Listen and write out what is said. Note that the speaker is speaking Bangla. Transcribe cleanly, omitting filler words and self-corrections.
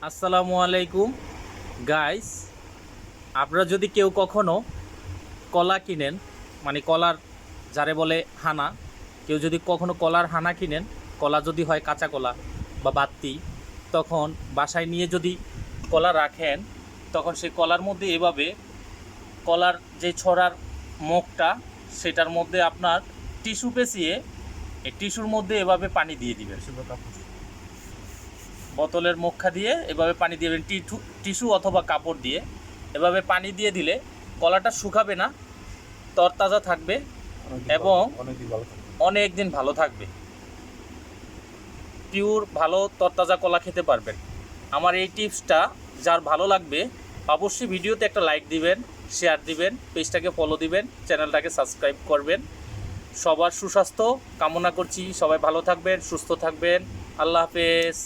আসসালামু আলাইকুম গাইস। আপনারা যদি কেউ কখনো কলা কিনেন, মানে কলার যারে বলে হানা, কেউ যদি কখনো কলার হানা কিনেন, কলা যদি হয় কাঁচা কলা বা বাত্তি, তখন বাসায় নিয়ে যদি কলা রাখেন, তখন সেই কলার মধ্যে এভাবে কলার যে ছড়ার মুখটা, সেটার মধ্যে আপনার টিস্যু পেঁচিয়ে এই টিস্যুর মধ্যে এভাবে পানি দিয়ে দিবেন। বোতলের মুখা দিয়ে এভাবে পানি দিবেন, টিস্যু অথবা কাপড় দিয়ে এভাবে পানি দিয়ে দিলে কলাটা শুকাবে না, তরতাজা থাকবে এবং অনেক দিন ভালো থাকবে। পিওর ভালো তরতাজা কলা খেতে পারবেন। আমার এই টিপসটা যার ভালো লাগবে অবশ্যই ভিডিওতে একটা লাইক দিবেন, শেয়ার দিবেন, পেজটাকে ফলো দিবেন, চ্যানেলটাকে সাবস্ক্রাইব করবেন। সবার সুস্বাস্থ্য কামনা করছি। সবাই ভালো থাকবেন, সুস্থ থাকবেন। আল্লাহ হাফেজ।